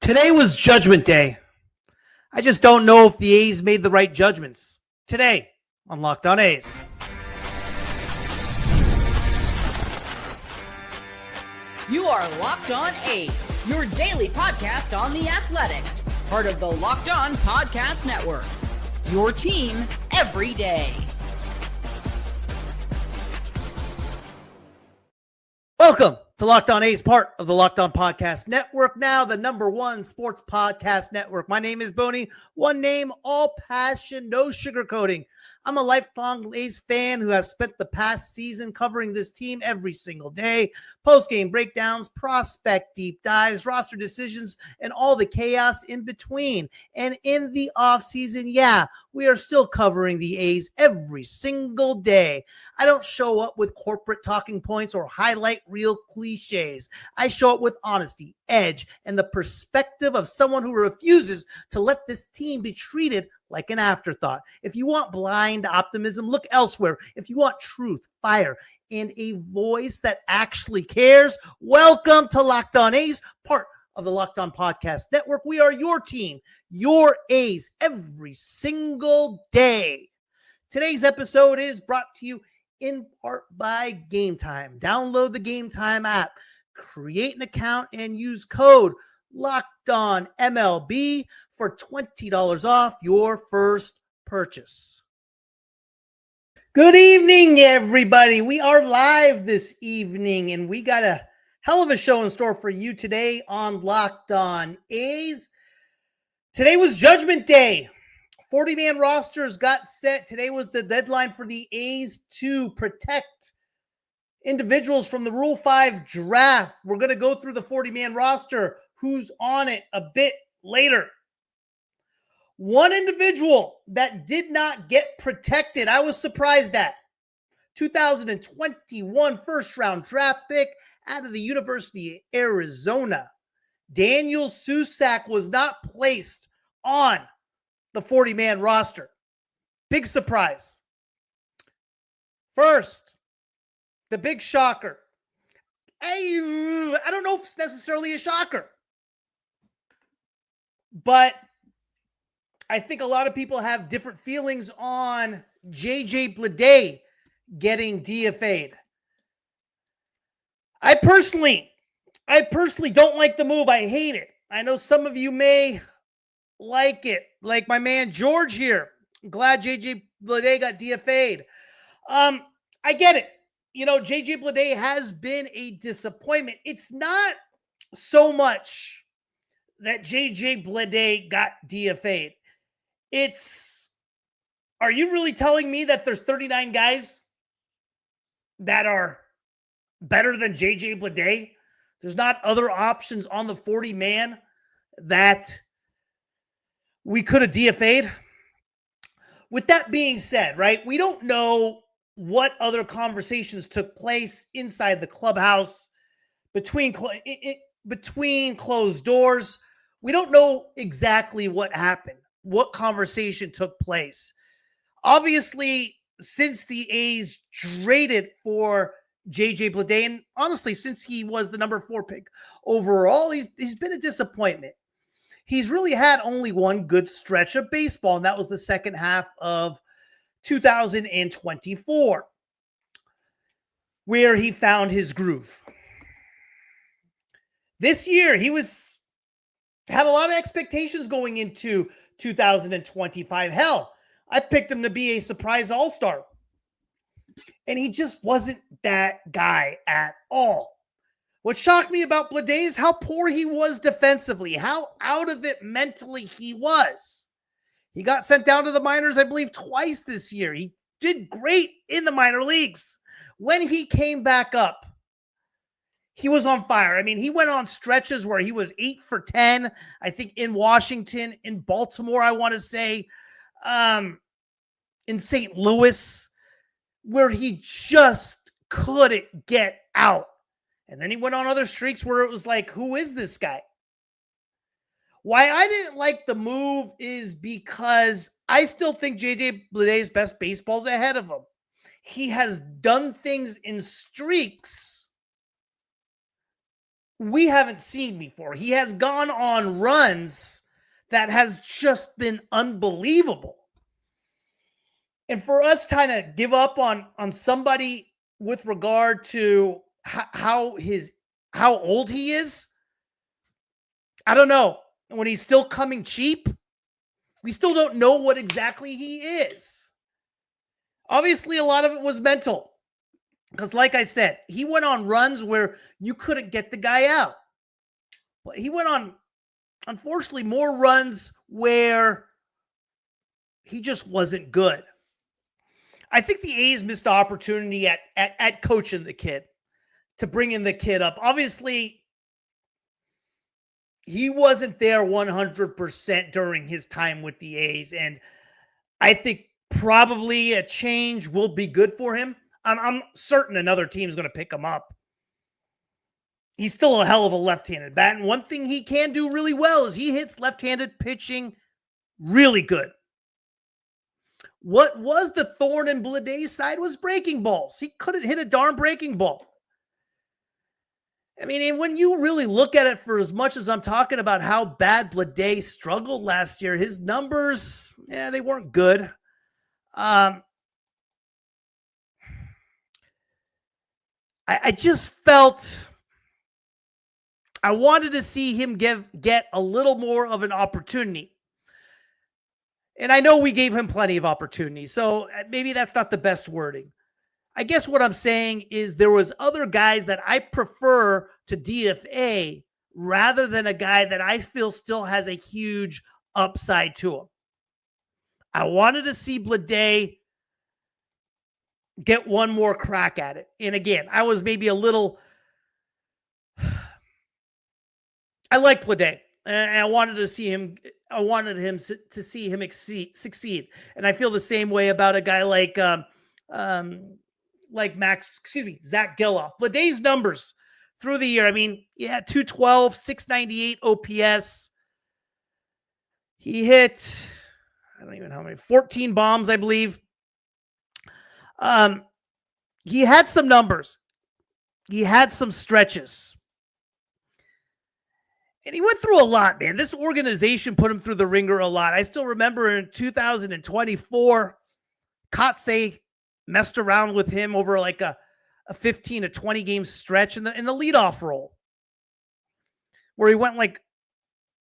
Today was Judgment Day. I just don't know if the A's made the right judgments. Today on Locked On A's. You are Locked On A's, your daily podcast on the Athletics, part of the Locked On Podcast Network. Your team every day. Welcome to Locked On A's, part of the Locked On Podcast Network, now the #1 sports podcast network. My name is Boney, one name, all passion, no sugarcoating. I'm a lifelong A's fan who has spent the past season covering this team every single day. Post-game breakdowns, prospect deep dives, roster decisions, and all the chaos in between. And in the offseason, we are still covering the A's every single day. I don't show up with corporate talking points or highlight reel cliches. I show up with honesty, edge, and the perspective of someone who refuses to let this team be treated like an afterthought. If you want blind optimism, look elsewhere. If you want truth, fire, and a voice that actually cares, welcome to Locked On A's, part of the Locked On Podcast Network. We are your team, your A's, every single day. Today's episode is brought to you in part by Game Time. Download the Game Time app, create an account, and use code Locked On MLB for $20 off your first purchase. Good evening, everybody. We are live this evening, and we got a hell of a show in store for you today on Locked On A's. Today was Judgment Day. 40-man rosters got set. Today was the deadline for the A's to protect individuals from the Rule 5 draft. We're going to go through the 40-man roster, who's on it, a bit later. One individual that did not get protected, I was surprised at. 2021 first-round draft pick out of the University of Arizona. Daniel Susac was not placed on the 40-man roster. Big surprise. First, the big shocker. I don't know if it's necessarily a shocker, but I think a lot of people have different feelings on JJ Bleday getting DFA'd. I personally don't like the move. I hate it. I know some of you may like it, like my man George here. I'm glad JJ Bleday got DFA'd. I get it. You know, JJ Bleday has been a disappointment. It's not so much that JJ Bleday got DFA'd. Are you really telling me that there's 39 guys that are better than JJ Bleday? There's not other options on the 40-man that we could have DFA'd? With that being said, right, we don't know what other conversations took place inside the clubhouse between closed doors. We don't know exactly what happened, what conversation took place. Obviously, since the A's traded for JJ Bleday, and honestly, since he was the number 4 pick overall, he's been a disappointment. He's really had only one good stretch of baseball, and that was the second half of 2024, where he found his groove. This year, he had a lot of expectations going into 2025. Hell, I picked him to be a surprise all-star, and he just wasn't that guy at all. What shocked me about Bleday is how poor he was defensively, how out of it mentally he was. He got sent down to the minors, I believe, twice this year. He did great in the minor leagues. When he came back up, he was on fire. I mean, he went on stretches where he was 8 for 10, I think, in Washington, in Baltimore, I want to say, in St. Louis, where he just couldn't get out. And then he went on other streaks where it was like, who is this guy? Why I didn't like the move is because I still think JJ Bleday's best baseball's ahead of him. He has done things in streaks we haven't seen before. He has gone on runs that has just been unbelievable. And for us to kind of give up on somebody with regard to how old he is, I don't know. When he's still coming cheap, we still don't know what exactly he is. Obviously, a lot of it was mental. Because like I said, he went on runs where you couldn't get the guy out. But he went on, unfortunately, more runs where he just wasn't good. I think the A's missed the opportunity at coaching the kid, to bring in the kid up. Obviously, he wasn't there 100% during his time with the A's. And I think probably a change will be good for him. I'm certain another team is going to pick him up. He's still a hell of a left-handed bat. And one thing he can do really well is he hits left-handed pitching really good. What was the thorn in Bleday's side was breaking balls. He couldn't hit a darn breaking ball. I mean, and when you really look at it, for as much as I'm talking about how bad Bleday struggled last year, his numbers, they weren't good. I just felt I wanted to see him get a little more of an opportunity. And I know we gave him plenty of opportunities, so maybe that's not the best wording. I guess what I'm saying is there was other guys that I prefer to DFA rather than a guy that I feel still has a huge upside to him. I wanted to see Bleday get one more crack at it. And again, I was maybe a little... I like Bleday, and I wanted to see him. I wanted him to see him succeed, and I feel the same way about a guy like Zach Geloff. Bleday's numbers through the year. I mean, 212, 698 OPS. He hit, I don't even know how many, 14 bombs, I believe. He had some numbers. He had some stretches. And he went through a lot, man. This organization put him through the ringer a lot. I still remember in 2024, Kotze messed around with him over like a 15 to 20 game stretch in the leadoff role, where he went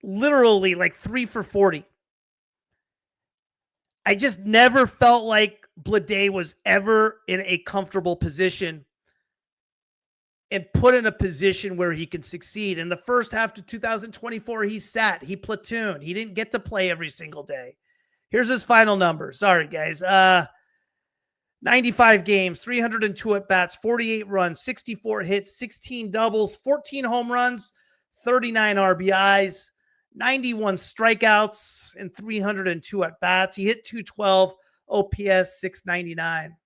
literally 3 for 40. I just never felt like Bleday was ever in a comfortable position and put in a position where he can succeed. In the first half of 2024, he platooned. He didn't get to play every single day. Here's his final number. Sorry, guys. 95 games, 302 at-bats, 48 runs, 64 hits, 16 doubles, 14 home runs, 39 RBIs, 91 strikeouts, and 302 at-bats. He hit 212, OPS 699.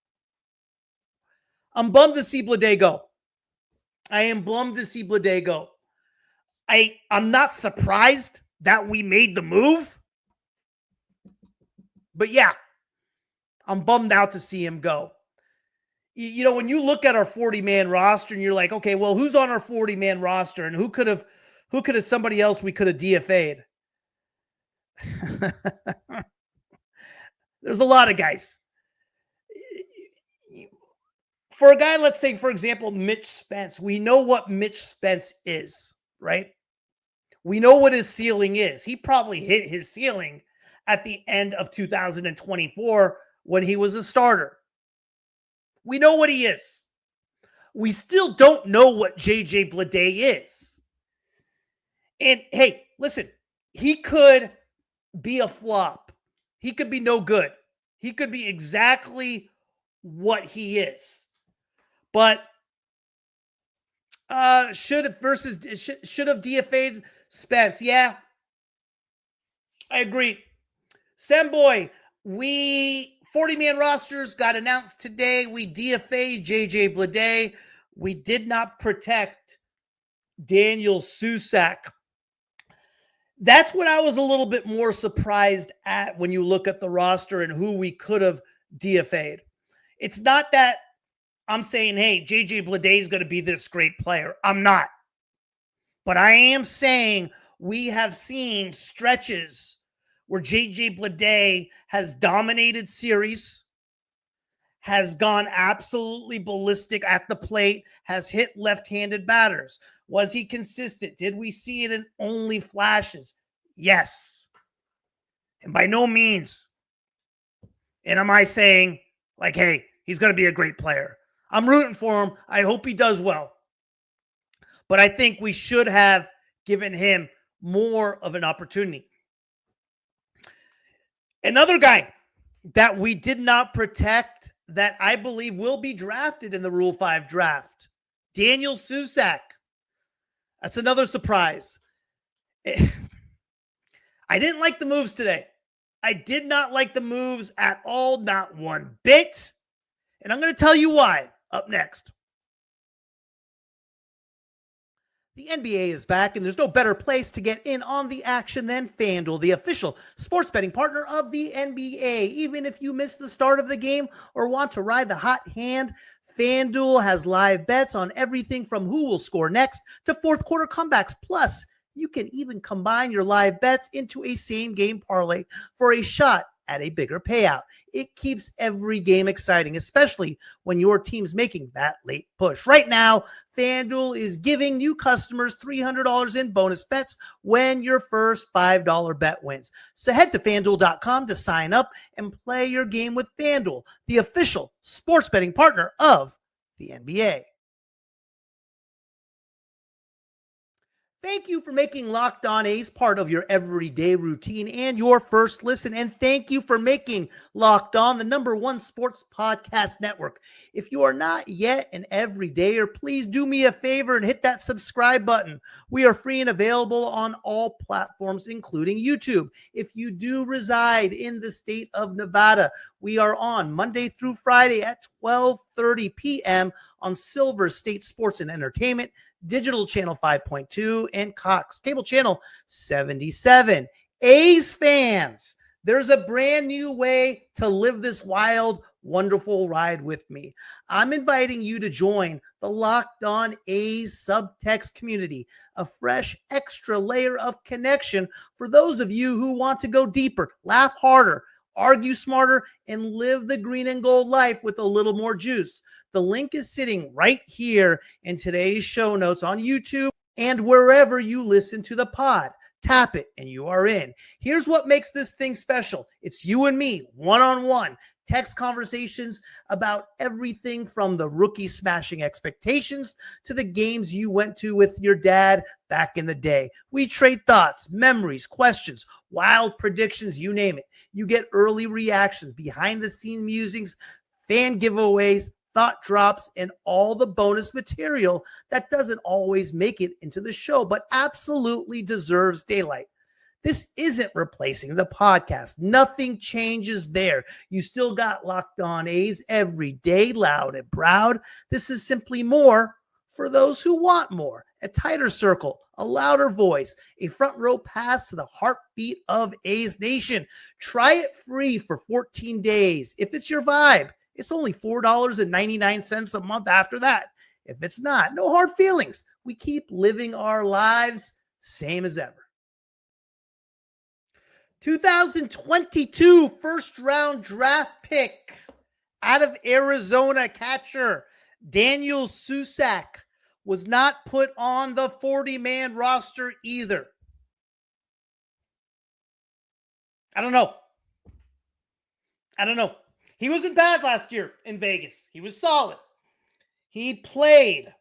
I'm bummed to see Bleday go. I am bummed to see Bleday go. I'm not surprised that we made the move. But yeah, I'm bummed out to see him go. You know, when you look at our 40-man roster and you're like, okay, well, who's on our 40-man roster and who could have somebody else we could have DFA'd? There's a lot of guys. For a guy, let's say, for example, Mitch Spence, we know what Mitch Spence is, right? We know what his ceiling is. He probably hit his ceiling at the end of 2024 when he was a starter. We know what he is. We still don't know what JJ Bleday is. And hey, listen, he could be a flop. He could be no good. He could be exactly what he is. But should have DFA'd Spence. Yeah, I agree. Semboy, 40-man rosters got announced today. We DFA'd JJ Bleday. We did not protect Daniel Susac. That's what I was a little bit more surprised at when you look at the roster and who we could have DFA'd. It's not that I'm saying, hey, JJ Bleday is going to be this great player. I'm not. But I am saying we have seen stretches where JJ Bleday has dominated series, has gone absolutely ballistic at the plate, has hit left-handed batters. Was he consistent? Did we see it in only flashes? Yes. And by no means, and am I saying, like, hey, he's going to be a great player. I'm rooting for him. I hope he does well. But I think we should have given him more of an opportunity. Another guy that we did not protect that I believe will be drafted in the Rule 5 draft, Daniel Susac. That's another surprise. I didn't like the moves today. I did not like the moves at all, not one bit. And I'm going to tell you why up next. The NBA is back, and there's no better place to get in on the action than FanDuel, the official sports betting partner of the NBA. Even if you missed the start of the game or want to ride the hot hand, FanDuel has live bets on everything from who will score next to fourth quarter comebacks. Plus, you can even combine your live bets into a same-game parlay for a shot at a bigger payout. It keeps every game exciting, especially when your team's making that late push. Right now, FanDuel is giving new customers $300 in bonus bets when your first $5 bet wins. So head to FanDuel.com to sign up and play your game with FanDuel, the official sports betting partner of the NBA. Thank you for making Locked On A's part of your everyday routine and your first listen. And thank you for making Locked On the #1 sports podcast network. If you are not yet an everydayer, please do me a favor and hit that subscribe button. We are free and available on all platforms, including YouTube. If you do reside in the state of Nevada, we are on Monday through Friday at 12:30 p.m. on Silver State Sports and Entertainment, Digital Channel 5.2, and Cox Cable Channel 77. A's fans, there's a brand new way to live this wild, wonderful ride with me. I'm inviting you to join the Locked On A's subtext community, a fresh extra layer of connection for those of you who want to go deeper, laugh harder, argue smarter, and live the green and gold life with a little more juice. The link is sitting right here in today's show notes on YouTube and wherever you listen to the pod. Tap it and you are in. Here's what makes this thing special. It's you and me, one-on-one. Text conversations about everything from the rookie smashing expectations to the games you went to with your dad back in the day. We trade thoughts, memories, questions, wild predictions, you name it. You get early reactions, behind-the-scenes musings, fan giveaways, thought drops, and all the bonus material that doesn't always make it into the show, but absolutely deserves daylight. This isn't replacing the podcast. Nothing changes there. You still got Locked On A's every day, loud and proud. This is simply more for those who want more. A tighter circle, a louder voice, a front row pass to the heartbeat of A's Nation. Try it free for 14 days. If it's your vibe, it's only $4.99 a month after that. If it's not, no hard feelings. We keep living our lives same as ever. 2022 first-round draft pick out of Arizona catcher Daniel Susac was not put on the 40-man roster either. I don't know. He wasn't bad last year in Vegas. He was solid. He played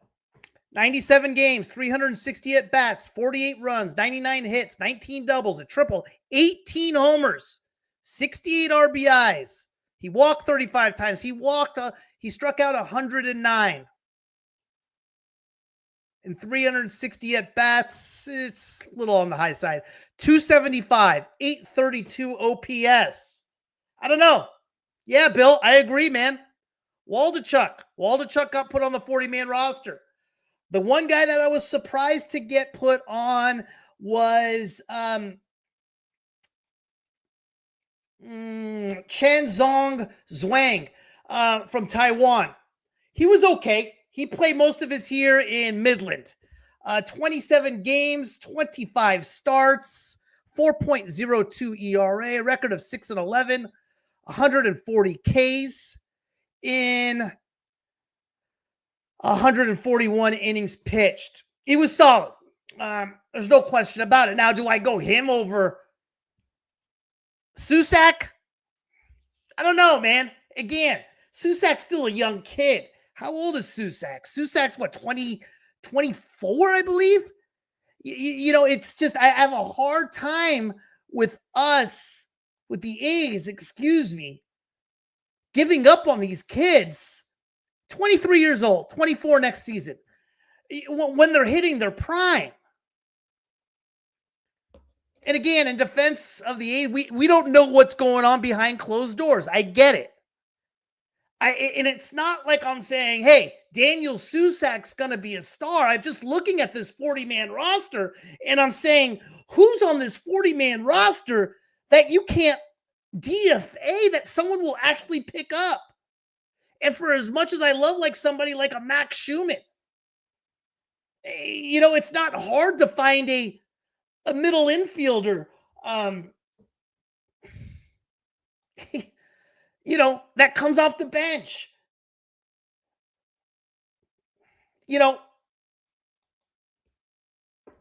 97 games, 360 at-bats, 48 runs, 99 hits, 19 doubles, a triple, 18 homers, 68 RBIs. He walked 35 times. He struck out 109. And 360 at-bats, it's a little on the high side. 275, 832 OPS. I don't know. Yeah, Bill, I agree, man. Waldichuk got put on the 40-man roster. The one guy that I was surprised to get put on was Chen Zhong-Ao Zhuang from Taiwan. He was okay. He played most of his year in Midland. 27 games, 25 starts, 4.02 ERA, a record of 6-11, 140 Ks in 141 innings pitched. He was solid. There's no question about it. Now, do I go him over Susac? I don't know, man. Again, Susac's still a young kid. How old is Susac? Susac's what, 24, I believe? You know, it's just, I have a hard time with the A's, giving up on these kids. 23 years old, 24 next season, when they're hitting their prime. And again, in defense of the A's, we don't know what's going on behind closed doors. I get it. And it's not like I'm saying, hey, Daniel Susac's going to be a star. I'm just looking at this 40-man roster, and I'm saying, who's on this 40-man roster that you can't DFA, that someone will actually pick up? And for as much as I love like somebody like a Max Schumann, you know, it's not hard to find a middle infielder, you know, that comes off the bench. You know,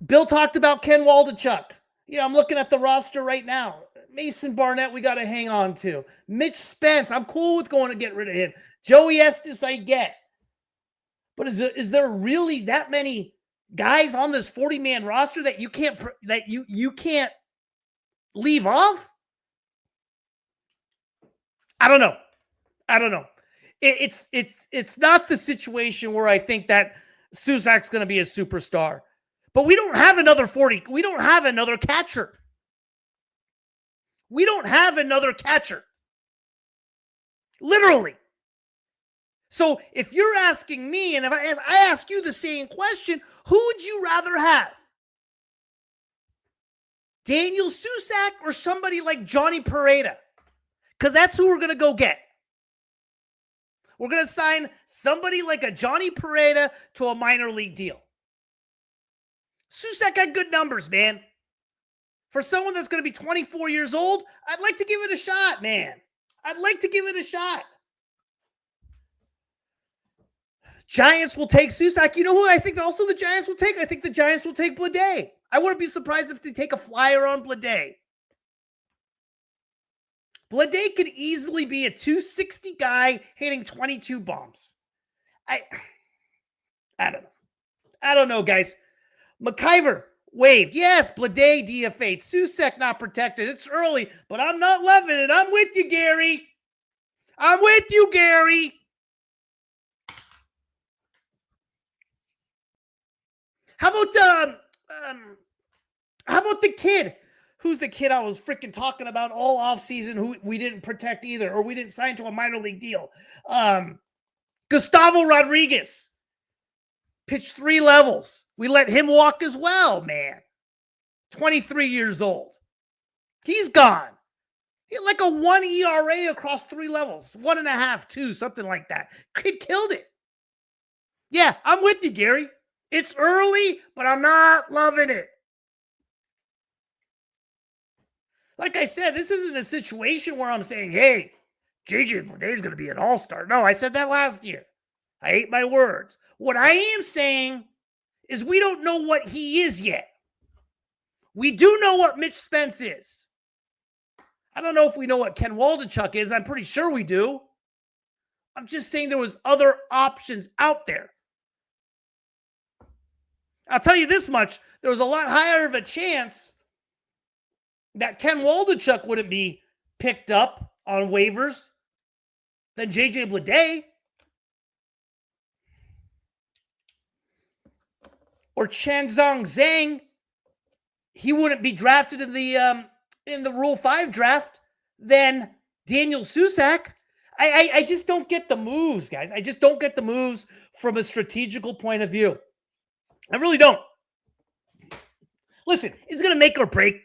Bill talked about Ken Waldichuk. You know, I'm looking at the roster right now. Mason Barnett, we got to hang on to. Mitch Spence, I'm cool with going to get rid of him. Joey Estes, I get. But is there really that many guys on this 40-man roster that you can't leave off? I don't know. It's not the situation where I think that Susac's going to be a superstar. But we don't have another 40. We don't have another catcher. Literally. So if you're asking me, and if I ask you the same question, who would you rather have? Daniel Susac or somebody like Johnny Pereda? Because that's who we're going to go get. We're going to sign somebody like a Johnny Pereda to a minor league deal. Susac had good numbers, man. For someone that's going to be 24 years old, I'd like to give it a shot, man. I'd like to give it a shot. Giants will take Susac. You know who I think also the Giants will take? I think the Giants will take Bleday. I wouldn't be surprised if they take a flyer on Bleday. Bleday could easily be a 260 guy hitting 22 bombs. I don't know, guys. McIver waived. Yes, Bleday DFA'd. Susac not protected. It's early, but I'm not loving it. I'm with you, Gary. How about the kid? Who's the kid I was freaking talking about all offseason who we didn't protect either, or we didn't sign to a minor league deal? Gustavo Rodriguez. Pitched 3 levels. We let him walk as well, man. 23 years old. He's gone. He had like a 1 ERA across 3 levels. 1.5, 2, something like that. Kid killed it. Yeah, I'm with you, Gary. It's early, but I'm not loving it. Like I said, this isn't a situation where I'm saying, hey, JJ Bleday is going to be an all-star. No, I said that last year. I ate my words. What I am saying is we don't know what he is yet. We do know what Mitch Spence is. I don't know if we know what Ken Waldichuk is. I'm pretty sure we do. I'm just saying there was other options out there. I'll tell you this much. There was a lot higher of a chance that Ken Waldichuk wouldn't be picked up on waivers than JJ Bleday or Chen Zhong-Ao Zhuang. He wouldn't be drafted in the Rule 5 draft than Daniel Susac. I just don't get the moves, guys. I just don't get the moves from a strategical point of view. I really don't. Listen, it's going to make or break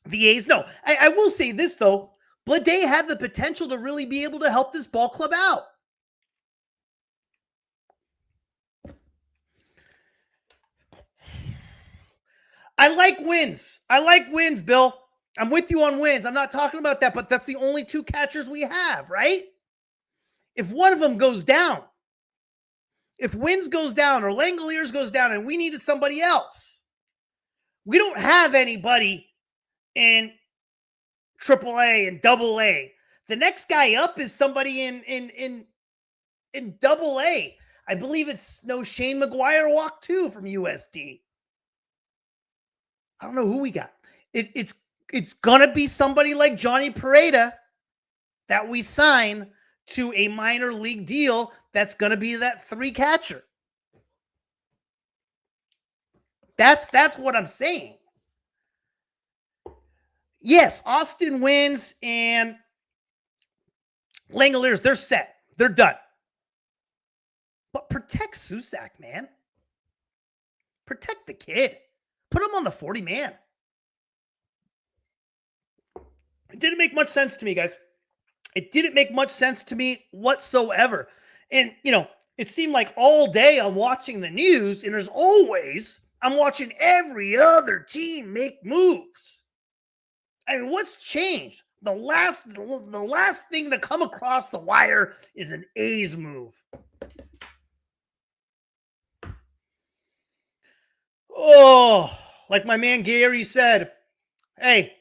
the A's. No, I will say this, though. Bleday had the potential to really be able to help this ball club out. I like wins. I like wins, Bill. I'm with you on wins. I'm not talking about that, but that's the only two catchers we have, right? If one of them goes down, if Wins goes down or Langoliers goes down and we needed somebody else, we don't have anybody in AAA and AA. The next guy up is somebody in AA. I believe it's Shane McGuire walked too from USD. I don't know who we got. It's gonna be somebody like Johnny Perez that we sign to a minor league deal. That's gonna be that 3 catcher. That's what I'm saying. Yes, Austin Wins and Langoliers, they're set. They're done. But protect Susac, man. Protect the kid. Put him on the 40-man. It didn't make much sense to me, guys. It didn't make much sense to me whatsoever. And, it seemed like all day I'm watching the news, and as always, I'm watching every other team make moves. I mean, what's changed? The last thing to come across the wire is an A's move. Oh, like my man Gary said, hey,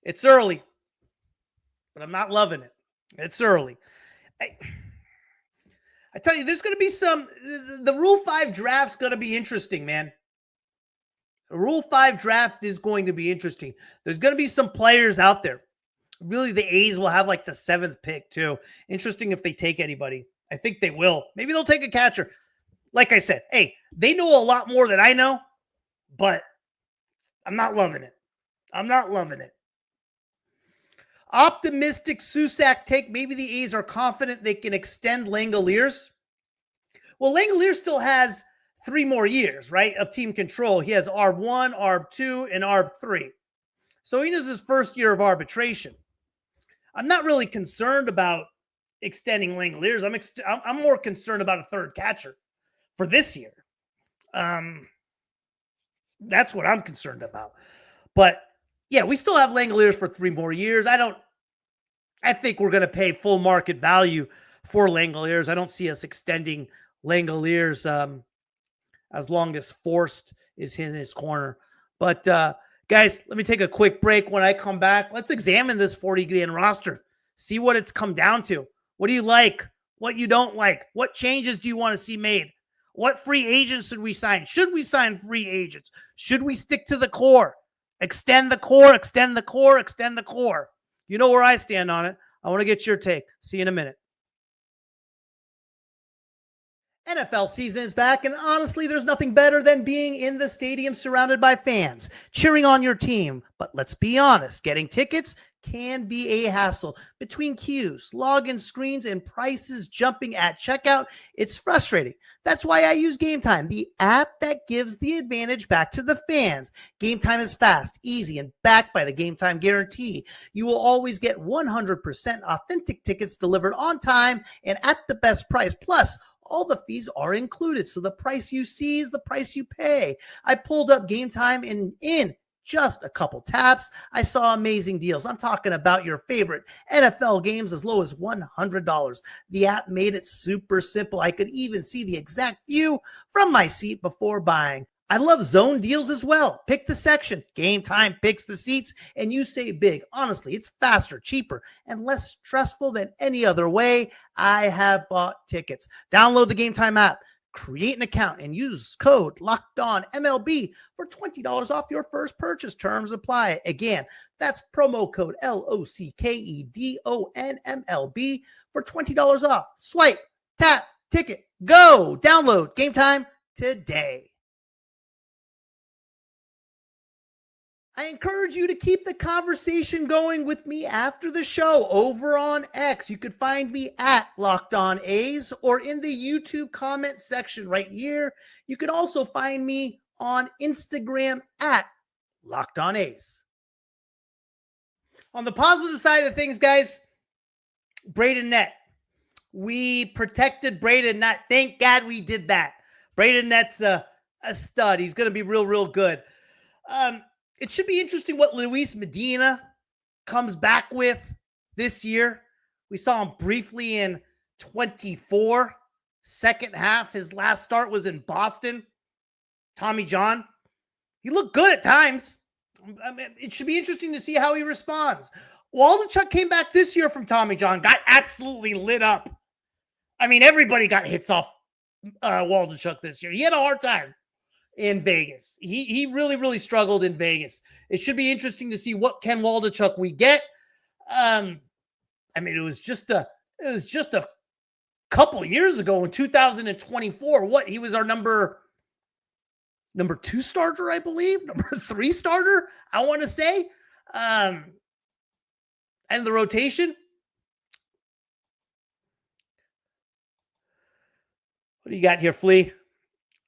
it's early, but I'm not loving it. It's early. I tell you, there's going to be the Rule 5 draft's going to be interesting, man. The Rule 5 draft is going to be interesting. There's going to be some players out there. Really, the A's will have like the 7th pick too. Interesting if they take anybody. I think they will. Maybe they'll take a catcher. Like I said, hey, they know a lot more than I know, but I'm not loving it. I'm not loving it. Optimistic Susac take. Maybe the A's are confident they can extend Langoliers. Well, Langoliers still has 3 more years, right, of team control. He has ARB1, ARB2, and ARB3. So he knows his first year of arbitration. I'm not really concerned about extending Langoliers. I'm more concerned about a 3rd catcher for this year. That's what I'm concerned about. But yeah, we still have Langoliers for 3 more years. I think we're going to pay full market value for Langoliers. I don't see us extending Langoliers as long as Forced is in his corner. But guys, let me take a quick break. When I come back, let's examine this 40-man roster. See what it's come down to. What do you like? What you don't like? What changes do you want to see made? What free agents should we sign? Should we sign free agents? Should we stick to the core? Extend the core, extend the core, extend the core. You know where I stand on it. I want to get your take. See you in a minute. NFL season is back, and honestly, there's nothing better than being in the stadium surrounded by fans, cheering on your team. But let's be honest, getting tickets can be a hassle. Between queues, login screens, and prices jumping at checkout, it's frustrating. That's why I use Game Time, the app that gives the advantage back to the fans. Game Time is fast, easy, and backed by the Game Time guarantee. You will always get 100% authentic tickets delivered on time and at the best price. Plus, all the fees are included, so the price you see is the price you pay. I pulled up Game Time and in just a couple taps, I saw amazing deals. I'm talking about your favorite NFL games as low as $100. The app made it super simple. I could even see the exact view from my seat before buying. I love zone deals as well. Pick the section. Game Time picks the seats, and you save big. Honestly, it's faster, cheaper, and less stressful than any other way I have bought tickets. Download the Game Time app, create an account, and use code LOCKEDONMLB for $20 off your first purchase. Terms apply. Again, that's promo code LOCKEDONMLB for $20 off. Swipe, tap, ticket, go. Download Game Time today. I encourage you to keep the conversation going with me after the show over on X. You could find me at Locked On A's or in the YouTube comment section right here. You could also find me on Instagram at Locked On A's. On the positive side of things, guys, Braden Nett. We protected Braden Nett. Thank God we did that. Braden Nett's a stud. He's going to be real, real good. It should be interesting what Luis Medina comes back with this year. We saw him briefly in 24, second half. His last start was in Boston. Tommy John. He looked good at times. I mean, it should be interesting to see how he responds. Waldichuk came back this year from Tommy John, got absolutely lit up. I mean, everybody got hits off Waldichuk this year. He had a hard time in Vegas. He really, really struggled in Vegas. It should be interesting to see what Ken Waldichuk we get. I mean, it was just a couple years ago in 2024. He was our number 2 starter, I believe, number 3 starter, I want to say. And the rotation. What do you got here, Flea?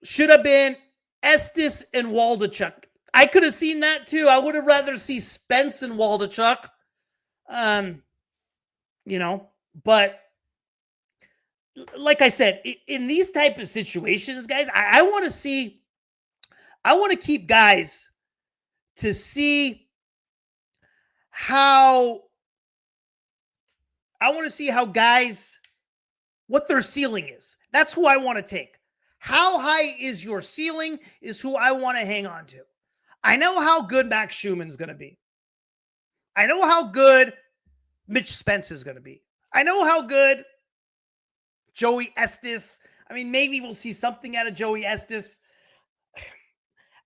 Should have been Estes and Waldichuk. I could have seen that too. I would have rather see Spence and Waldichuk. But like I said, in these type of situations, guys, I want to keep guys to see how guys, what their ceiling is. That's who I want to take. How high is your ceiling is who I want to hang on to. I know how good Max Schumann's going to be. I know how good Mitch Spence is going to be. I know how good Joey Estes. I mean, maybe we'll see something out of Joey Estes.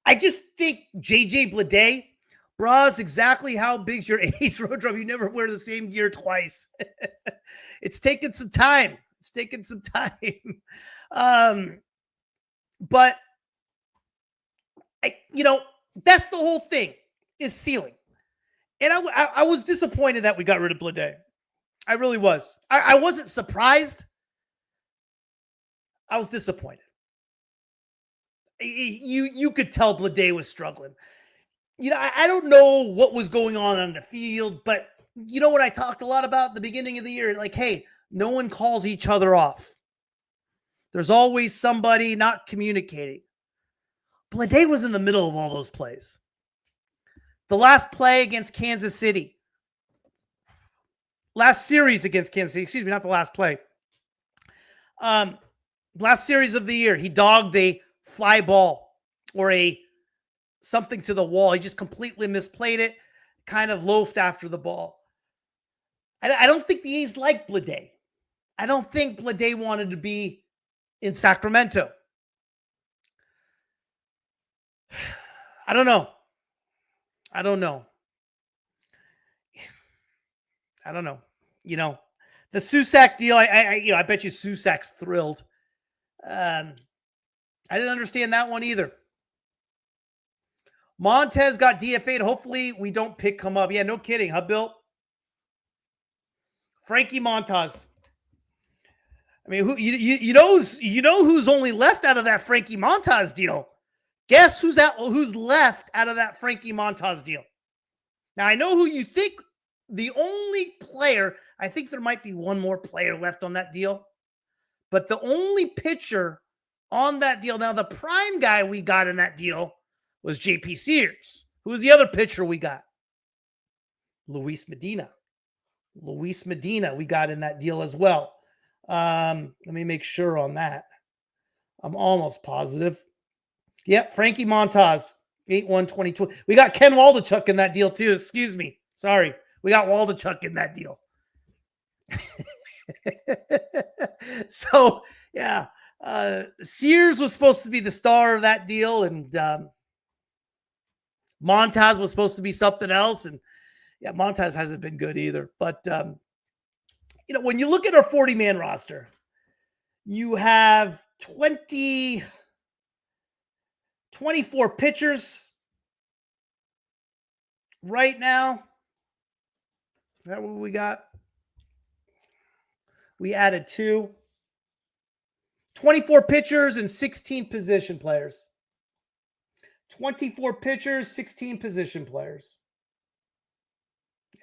I just think JJ Bleday, bras, exactly how big's your Ace road drum? You never wear the same gear twice. It's taken some time. But that's the whole thing, is ceiling. And I was disappointed that we got rid of Bleday. I really was. I wasn't surprised. I was disappointed. You could tell Bleday was struggling. I don't know what was going on the field, but you know what I talked a lot about at the beginning of the year? Like, hey, no one calls each other off. There's always somebody not communicating. Bleday was in the middle of all those plays. The last play against Kansas City. Last series against Kansas City. Excuse me, not the last play. Last series of the year, he dogged a fly ball or something to the wall. He just completely misplayed it, kind of loafed after the ball. I don't think the A's like Bleday. I don't think Bleday wanted to be in Sacramento. I don't know. The Susac deal, I bet you Susac's thrilled. I didn't understand that one either. Montez got DFA'd. Hopefully we don't pick him up. Yeah, no kidding, huh, Bill? Frankie Montas. I mean, who's only left out of that Frankie Montas deal? Guess who's left out of that Frankie Montas deal? Now, I know who you think. The only player, I think there might be one more player left on that deal, but the only pitcher on that deal. Now, the prime guy we got in that deal was JP Sears. Who was the other pitcher we got? Luis Medina. We got in that deal as well. Let me make sure on that. I'm almost positive. Yep, Frankie Montas, 8/1/22. We got Ken Waldichuk in that deal too. Excuse me. Sorry. We got Waldichuk in that deal. So, yeah. Sears was supposed to be the star of that deal, and Montas was supposed to be something else. And yeah, Montas hasn't been good either. But, when you look at our 40-man roster, you have 24 pitchers right now. Is that what we got? We added 2. 24 pitchers and 16 position players. 24 pitchers, 16 position players.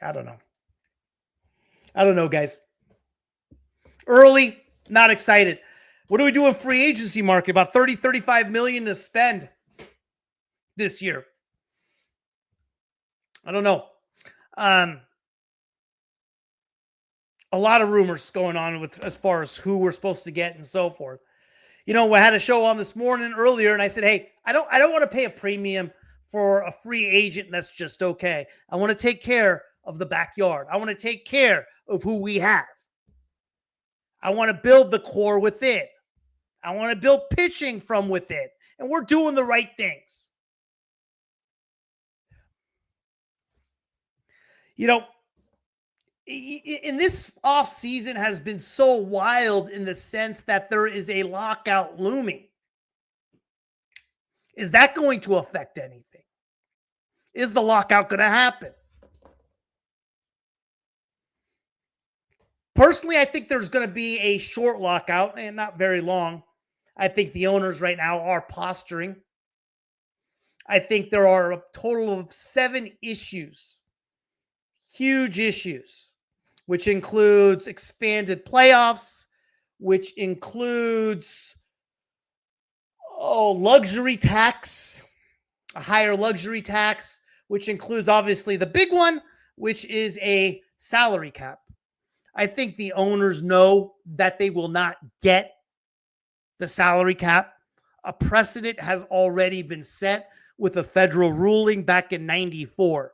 I don't know, guys. Early, not excited. What do we do in free agency market? About 35 million to spend this year. I don't know. A lot of rumors going on with as far as who we're supposed to get and so forth. You know, I had a show on this morning earlier, and I said, hey, I don't want to pay a premium for a free agent. That's just okay. I want to take care of the backyard. I want to take care of who we have. I want to build the core with it. I want to build pitching from with it. And we're doing the right things. You know, in this offseason has been so wild in the sense that there is a lockout looming. Is that going to affect anything? Is the lockout going to happen? Personally, I think there's going to be a short lockout and not very long. I think the owners right now are posturing. I think there are a total of 7 issues, huge issues, which includes expanded playoffs, which includes luxury tax, a higher luxury tax, which includes obviously the big one, which is a salary cap. I think the owners know that they will not get the salary cap. A precedent has already been set with a federal ruling back in 94.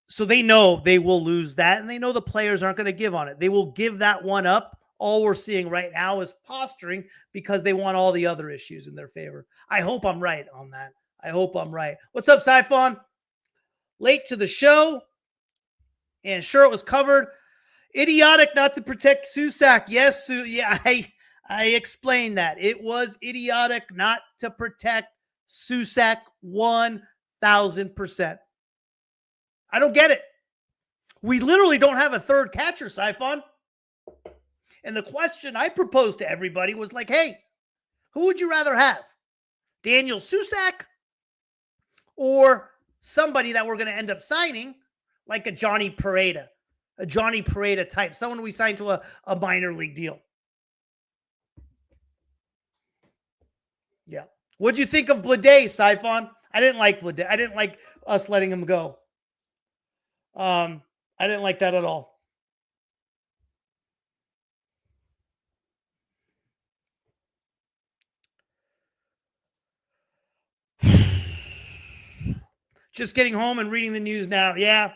So they know they will lose that, and they know the players aren't going to give on it. They will give that one up. All we're seeing right now is posturing because they want all the other issues in their favor. I hope I'm right on that. I hope I'm right. What's up, Siphon? Late to the show. And sure, it was covered. Idiotic not to protect Susac. Yes, I explained that. It was idiotic not to protect Susac 1,000%. I don't get it. We literally don't have a third catcher, Siphon. And the question I proposed to everybody was like, hey, who would you rather have? Daniel Susac or somebody that we're going to end up signing like a Johnny Perez type, someone we signed to a minor league deal. Yeah. What'd you think of Bleday, Siphon? I didn't like Bleday. I didn't like us letting him go. I didn't like that at all. Just getting home and reading the news now. Yeah.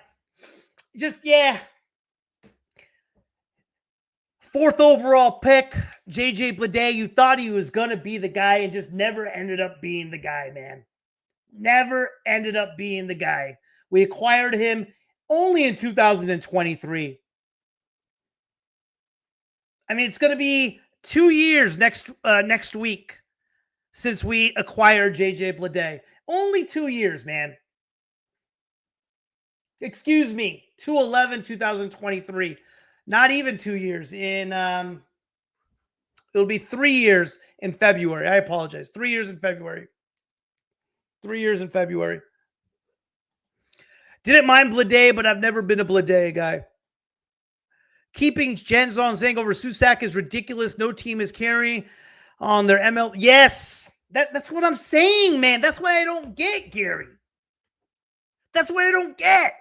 Fourth overall pick, JJ Bleday. You thought he was going to be the guy and just never ended up being the guy, man. Never ended up being the guy. We acquired him only in 2023. I mean, it's going to be 2 years next week since we acquired JJ Bleday. Only 2 years, man. Excuse me, 2/11/2023. Not even 2 years. It'll be 3 years in February. I apologize. 3 years in February. 3 years in February. Didn't mind Bleday, but I've never been a Bleday guy. Keeping Chen Zhong-Ao over Susac is ridiculous. No team is carrying on their ML. Yes, that's what I'm saying, man. That's why I don't get Gary. That's what I don't get.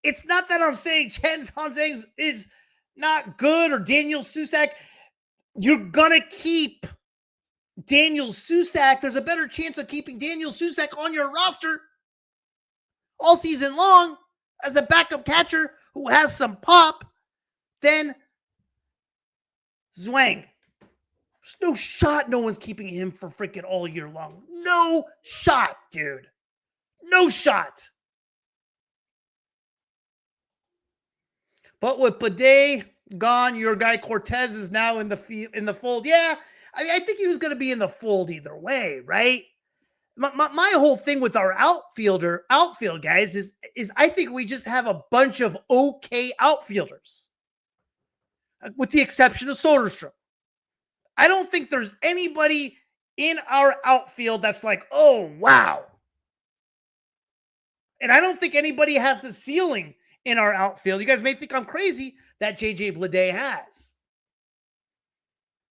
It's not that I'm saying Chen Zhong-Ao is not good or Daniel Susac. You're going to keep Daniel Susac. There's a better chance of keeping Daniel Susac on your roster all season long as a backup catcher who has some pop than Zhuang. There's no shot no one's keeping him for freaking all year long. No shot, dude. No shot. But with Bleday gone, your guy Cortez is now in the fold. Yeah, I think he was going to be in the fold either way, right? My whole thing with our outfield guys is I think we just have a bunch of okay outfielders, with the exception of Soderstrom. I don't think there's anybody in our outfield that's like, oh, wow. And I don't think anybody has the ceiling in our outfield. You guys may think I'm crazy that JJ Bleday has.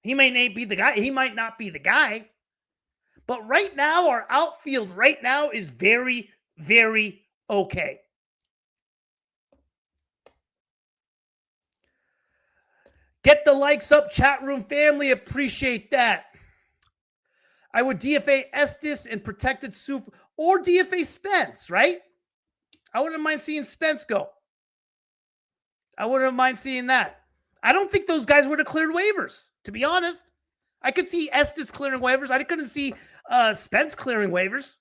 He may not be the guy. He might not be the guy. But right now, our outfield right now is very, very okay. Get the likes up, chat room family. Appreciate that. I would DFA Estes and protected Suf or DFA Spence, right? I wouldn't mind seeing Spence go. I wouldn't mind seeing that. I don't think those guys would have cleared waivers, to be honest. I could see Estes clearing waivers. I couldn't see Spence clearing waivers.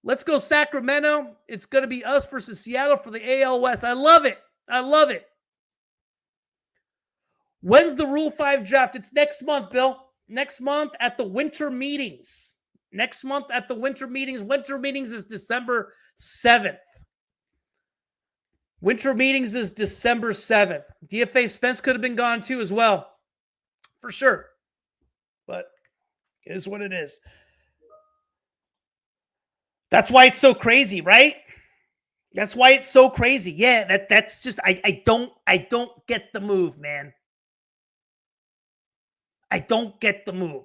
Let's go Sacramento. It's going to be us versus Seattle for the AL West. I love it. I love it. When's the Rule 5 draft? It's next month, Bill. Next month at the winter meetings. Next month at the winter meetings. Winter meetings is December 7th. Winter meetings is December 7th. DFA Spence could have been gone too as well. For sure. But it is what it is. That's why it's so crazy, right? That's why it's so crazy. Yeah, that's just I don't get the move, man. I don't get the move.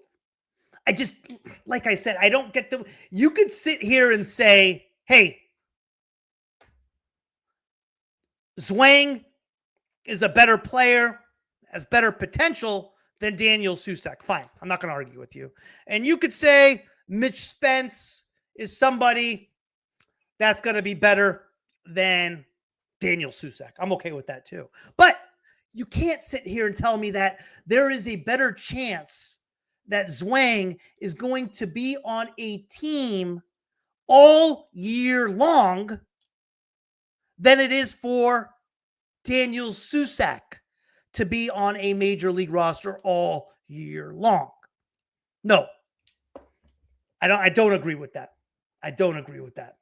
I just, like I said, I don't get the. You could sit here and say, hey, Zhuang is a better player, has better potential than Daniel Susac. Fine. I'm not going to argue with you. And you could say Mitch Spence is somebody that's going to be better than Daniel Susac. I'm okay with that too. But you can't sit here and tell me that there is a better chance that Zhuang is going to be on a team all year long than it is for Daniel Susac to be on a major league roster all year long. No, I don't agree with that. I don't agree with that.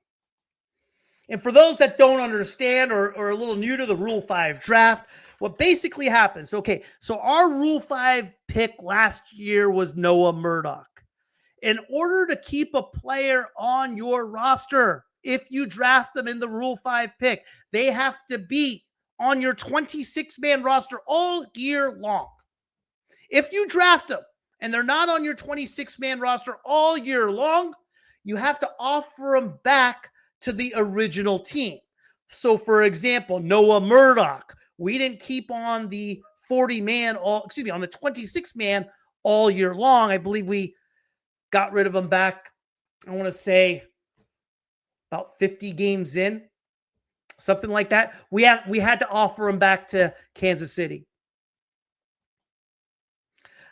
And for those that don't understand or are a little new to the Rule 5 draft, what basically happens, okay, so our Rule 5 pick last year was Noah Murdoch. In order to keep a player on your roster, if you draft them in the Rule 5 pick, they have to be on your 26-man roster all year long. If you draft them and they're not on your 26-man roster all year long, you have to offer them back to the original team. So, for example, Noah Murdoch, we didn't keep on the 40-man, on the 26-man all year long. I believe we got rid of him back, I want to say, about 50 games in, something like that. We had to offer him back to Kansas City.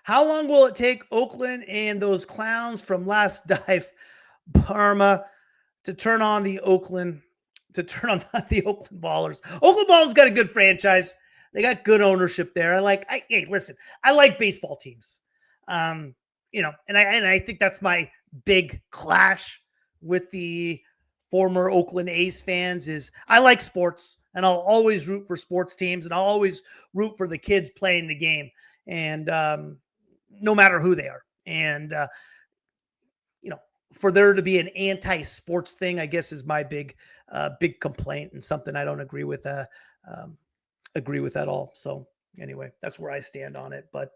How long will it take Oakland and those clowns from Last Dive Parma to turn on the Oakland Ballers? Oakland Ballers got a good franchise. They got good ownership there. I like baseball teams. And I think that's my big clash with the former Oakland A's fans is I like sports and I'll always root for sports teams and I'll always root for the kids playing the game and no matter who they are. And for there to be an anti-sports thing, I guess is my big complaint and something I don't agree with at all. So anyway, that's where I stand on it. But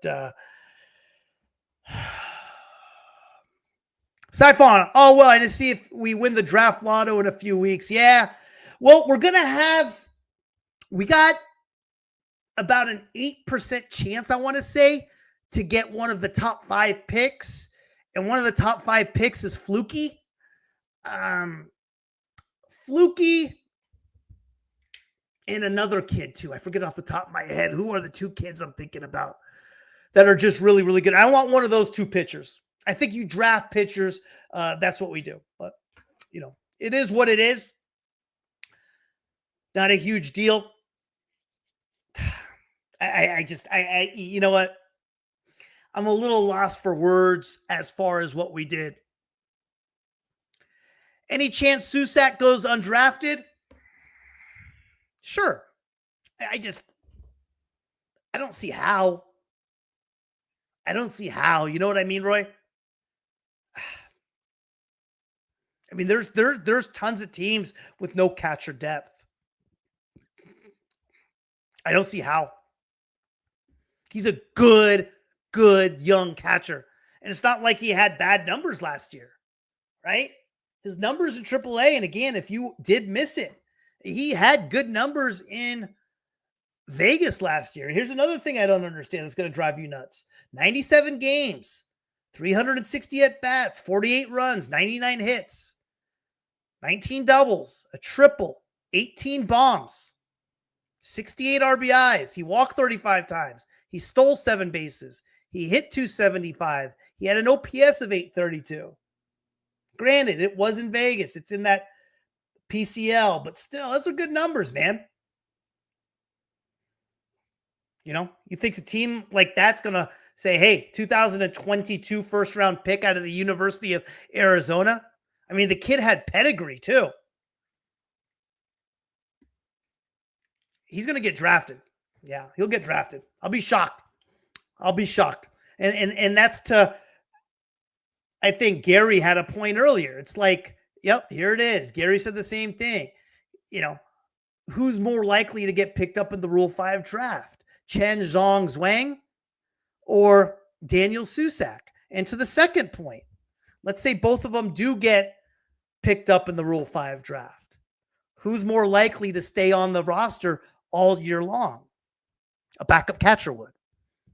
Siphon, I just see if we win the draft lotto in a few weeks. Yeah. Well, we got about an 8% chance, I want to say, to get one of the top 5 picks. And one of the top 5 picks is Fluky. Fluky and another kid too. I forget off the top of my head. Who are the 2 kids I'm thinking about that are just really, really good? I want one of those 2 pitchers. I think you draft pitchers. That's what we do. But, it is what it is. Not a huge deal. You know what? I'm a little lost for words as far as what we did. Any chance Susac goes undrafted? Sure. I don't see how. I don't see how. You know what I mean, Roy? I mean, there's tons of teams with no catcher depth. I don't see how. He's a good young catcher. And it's not like he had bad numbers last year, right? His numbers in AAA, and again, if you did miss it, he had good numbers in Vegas last year. Here's another thing I don't understand that's going to drive you nuts. 97 games, 360 at-bats, 48 runs, 99 hits, 19 doubles, a triple, 18 bombs, 68 RBIs. He walked 35 times. He stole 7 bases. He hit 275. He had an OPS of 832. Granted, it was in Vegas. It's in that PCL, but still, those are good numbers, man. You know, you think a team like that's going to say, hey, 2022 first round pick out of the University of Arizona? I mean, the kid had pedigree too. He's going to get drafted. Yeah, he'll get drafted. I'll be shocked. And that's to, I think Gary had a point earlier. It's like, yep, here it is. Gary said the same thing. You know, who's more likely to get picked up in the Rule 5 draft? Chen Zhong-Ao Zhuang or Daniel Susac? And to the second point, let's say both of them do get picked up in the Rule 5 draft. Who's more likely to stay on the roster all year long? A backup catcher would,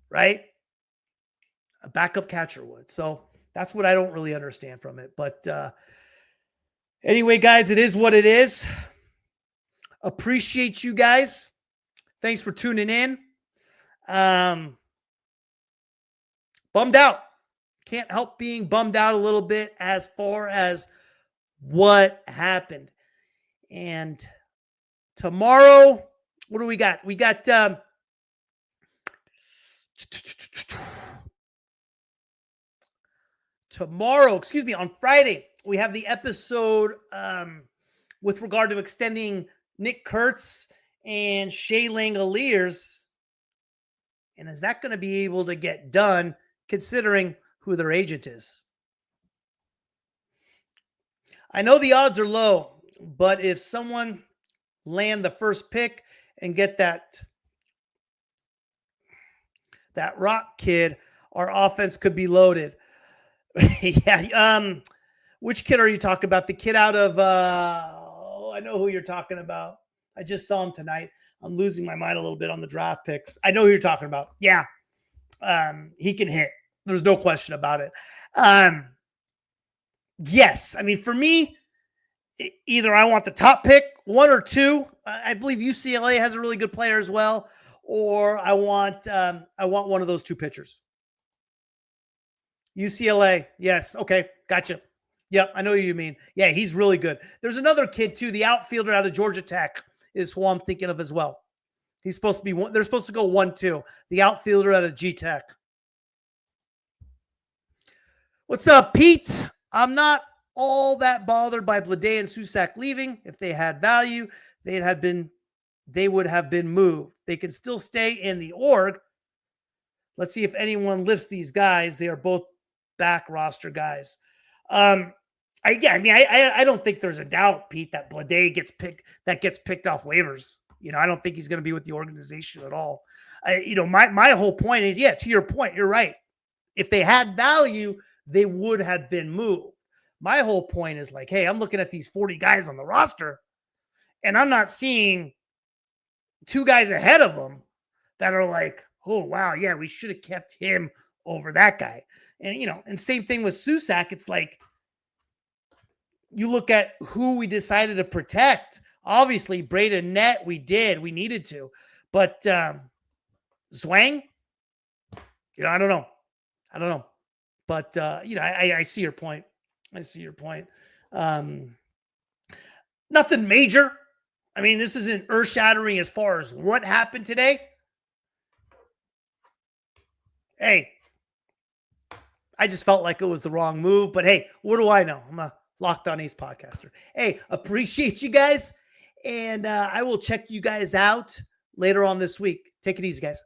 right? A backup catcher would. So that's what I don't really understand from it. But anyway, guys, it is what it is. Appreciate you guys. Thanks for tuning in. Bummed out. Can't help being bummed out a little bit as far as what happened. And tomorrow, what do we got? We got tomorrow, on Friday, we have the episode with regard to extending Nick Kurtz and Shea Langoliers. And is that going to be able to get done considering who their agent is? I know the odds are low, but if someone land the first pick and get that Rock kid, our offense could be loaded. Yeah. Which kid are you talking about? The kid out of, I know who you're talking about. I just saw him tonight. I'm losing my mind a little bit on the draft picks. I know who you're talking about. Yeah. He can hit. There's no question about it. Yes. I mean, for me, either I want the top pick, 1 or 2. I believe UCLA has a really good player as well, or I want one of those 2 pitchers. UCLA. Yes. Okay. Gotcha. Yep. I know what you mean. Yeah. He's really good. There's another kid too. The outfielder out of Georgia Tech is who I'm thinking of as well. He's supposed to be one. They're supposed to go 1-2. The outfielder out of G Tech. What's up, Pete? I'm not all that bothered by Bleday and Susac leaving. If they had value, they would have been moved. They can still stay in the org. Let's see if anyone lifts these guys. They are both back roster guys. I don't think there's a doubt, Pete, that Bleday gets picked off waivers. You know, I don't think he's going to be with the organization at all. My whole point is, yeah, to your point, you're right. If they had value, they would have been moved. My whole point is like, hey, I'm looking at these 40 guys on the roster, and I'm not seeing 2 guys ahead of them that are like, oh, wow, yeah, we should have kept him over that guy. And, and same thing with Susac. It's like, you look at who we decided to protect. Obviously, Braden Nett, we needed to. But Zhuang, I don't know. But, I see your point. Nothing major. I mean, this isn't earth-shattering as far as what happened today. Hey, I just felt like it was the wrong move. But, hey, what do I know? I'm a Locked On Ace podcaster. Hey, appreciate you guys. And I will check you guys out later on this week. Take it easy, guys.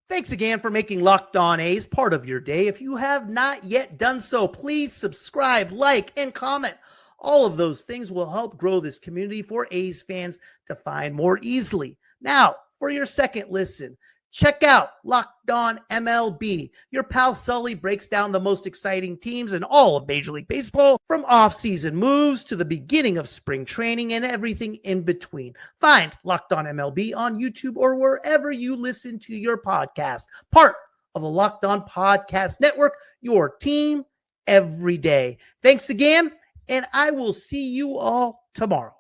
Thanks again for making Locked On A's part of your day. If you have not yet done so, please subscribe, like, and comment. All of those things will help grow this community for A's fans to find more easily. Now, for your second listen, Check out Locked On MLB. Your pal Sully breaks down the most exciting teams in all of Major League Baseball, from off-season moves to the beginning of spring training and everything in between. Find Locked On MLB on YouTube or wherever you listen to your podcast. Part of the Locked On Podcast Network, your team every day. Thanks again, and I will see you all tomorrow.